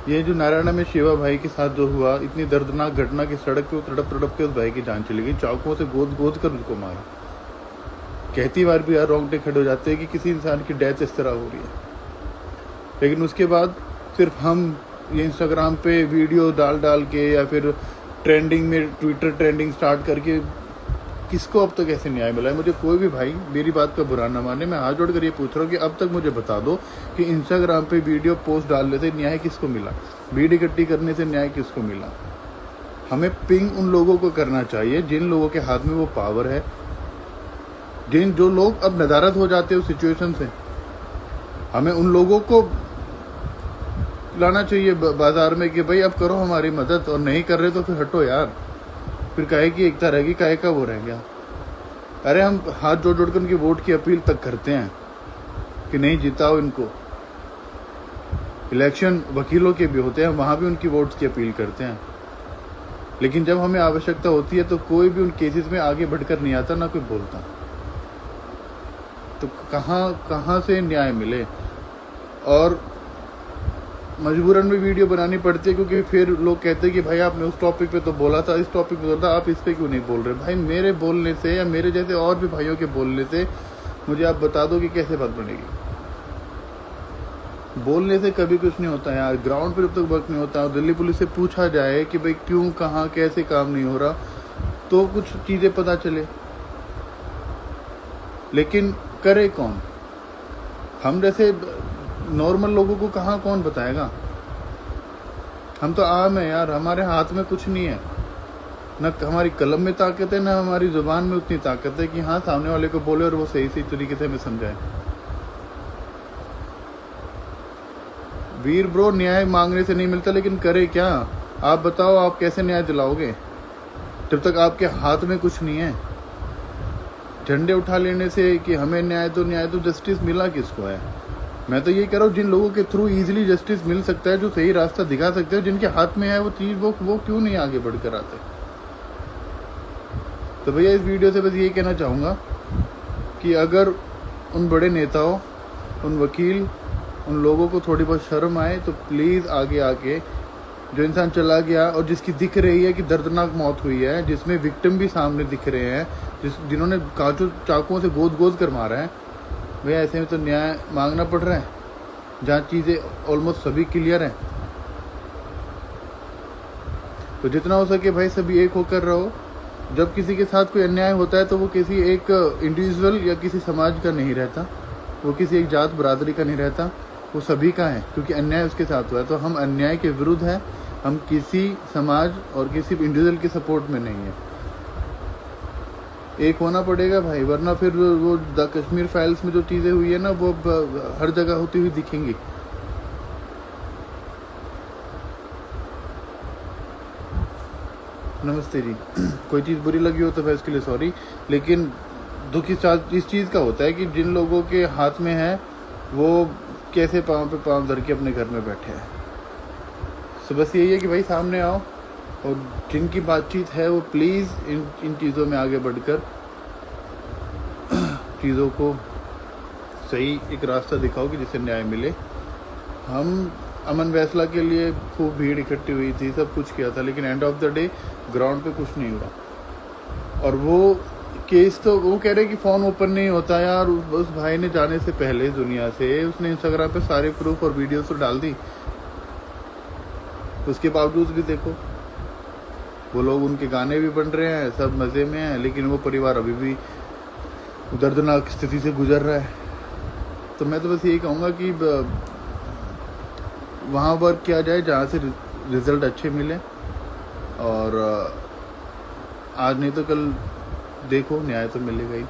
ये जो नारायण में शिवा भाई के साथ जो हुआ, इतनी दर्दनाक घटना की सड़क पे तड़प तड़प के उस भाई की जान चली गई, चाकुओं से गोद गोद कर उनको मारा। कहती बार भी यार रोंगटे खड़े हो जाते हैं कि किसी इंसान की डेथ इस तरह हो रही है। लेकिन उसके बाद सिर्फ हम ये इंस्टाग्राम पे वीडियो डाल डाल के या फिर ट्रेंडिंग में ट्विटर ट्रेंडिंग स्टार्ट करके किसको अब तक ऐसे न्याय मिला है? मुझे कोई भी भाई मेरी बात का बुरा ना माने, मैं हाथ जोड़ कर ये पूछ रहा हूँ कि अब तक मुझे बता दो कि इंस्टाग्राम पे वीडियो पोस्ट डालने से न्याय किसको मिला, भीड़ इकट्ठी करने से न्याय किसको मिला? हमें पिंग उन लोगों को करना चाहिए जिन लोगों के हाथ में वो पावर है, जो लोग अब नदारद हो जाते हैं उस सिचुएशन से। हमें उन लोगों को लाना चाहिए बाजार में कि भाई अब करो हमारी मदद, और नहीं कर रहे तो फिर हटो यार। फिर काहे की एकता रहेगी, काहे का वो रह गया? अरे हम हाथ जोड़ जोड़ कर उनकी वोट की अपील तक करते हैं कि नहीं जिताओ इनको। इलेक्शन वकीलों के भी होते हैं, वहां भी उनकी वोट की अपील करते हैं। लेकिन जब हमें आवश्यकता होती है तो कोई भी उन केसेस में आगे बढ़कर नहीं आता, ना कोई बोलता। तो कहाँ से न्याय मिले? और मजबूरन में वीडियो बनानी पड़ती है क्योंकि फिर लोग कहते हैं कि भाई आपने उस टॉपिक पे तो बोला था, इस टॉपिक पे बोला था, आप इस पे क्यों नहीं बोल रहे? भाई मेरे बोलने से या मेरे जैसे और भी भाइयों के बोलने से मुझे आप बता दो कि कैसे बात बनेगी। बोलने से कभी कुछ नहीं होता यार, ग्राउंड पे जब तक वर्क नहीं होता। दिल्ली पुलिस से पूछा जाए कि भाई क्यों, कहाँ, कैसे काम नहीं हो रहा, तो कुछ चीज़ें पता चले। लेकिन करे कौन? हम जैसे नॉर्मल लोगों को कहाँ कौन बताएगा? हम तो आम है यार, हमारे हाथ में कुछ नहीं है, न हमारी कलम में ताकत है, न हमारी जुबान में उतनी ताकत है कि हाँ सामने वाले को बोले और वो सही सही तरीके से हमें समझाए। वीर ब्रो, न्याय मांगने से नहीं मिलता, लेकिन करे क्या? आप बताओ, आप कैसे न्याय दिलाओगे जब तक आपके हाथ में कुछ नहीं है? झंडे उठा लेने से कि हमें न्याय तो जस्टिस मिला किसको है? मैं तो ये कह रहा हूँ, जिन लोगों के थ्रू इजीली जस्टिस मिल सकता है, जो सही रास्ता दिखा सकते हैं, जिनके हाथ में है वो चीज़, वो क्यों नहीं आगे बढ़कर आते? तो भैया इस वीडियो से बस यही कहना चाहूँगा कि अगर उन बड़े नेताओं, उन वकील, उन लोगों को थोड़ी बहुत शर्म आए तो प्लीज़ आगे आके, जो इंसान चला गया और जिसकी दिख रही है कि दर्दनाक मौत हुई है, जिसमें विक्टिम भी सामने दिख रहे हैं, जिन्होंने चाकुओं से गोद गोद कर मारा है, भैया ऐसे में तो न्याय मांगना पड़ रहा है जहाँ चीज़ें ऑलमोस्ट सभी क्लियर हैं। तो जितना हो सके भाई सभी एक होकर रहो। जब किसी के साथ कोई अन्याय होता है तो वो किसी एक इंडिविजुअल या किसी समाज का नहीं रहता, वो किसी एक जात बरादरी का नहीं रहता, वो सभी का है, क्योंकि अन्याय उसके साथ हुआ है। तो हम अन्याय के विरुद्ध हैं, हम किसी समाज और किसी इंडिविजुअल के सपोर्ट में नहीं है। एक होना पड़ेगा भाई, वरना फिर वो द कश्मीर फाइल्स में जो चीज़ें हुई है ना, वो हर जगह होती हुई दिखेंगी। नमस्ते जी। कोई चीज़ बुरी लगी हो तो भाई उसके लिए सॉरी, लेकिन दुख इस चीज़ का होता है कि जिन लोगों के हाथ में है वो कैसे पाँव पे पाँव धर के अपने घर में बैठे हैं। तो बस यही है कि भाई सामने आओ, और जिनकी बातचीत है वो प्लीज़ इन चीज़ों में आगे बढ़कर चीज़ों को सही एक रास्ता दिखाओ कि जिससे न्याय मिले। हम अमन फैसला के लिए खूब भीड़ इकट्ठी हुई थी, सब कुछ किया था, लेकिन end of the day ground पे कुछ नहीं हुआ। और वो केस तो वो कह रहे कि फ़ोन ओपन नहीं होता यार। उस भाई ने जाने से पहले दुनिया से उसने इंस्टाग्राम पे सारे प्रूफ और वीडियोस तो डाल दी, उसके बावजूद भी देखो वो लोग, उनके गाने भी बन रहे हैं, सब मज़े में हैं, लेकिन वो परिवार अभी भी दर्दनाक स्थिति से गुजर रहा है। तो मैं तो बस यही कहूँगा कि वहाँ वर्क किया जाए जहाँ से रिज़ल्ट अच्छे मिले, और आज नहीं तो कल देखो न्याय तो मिलेगा ही।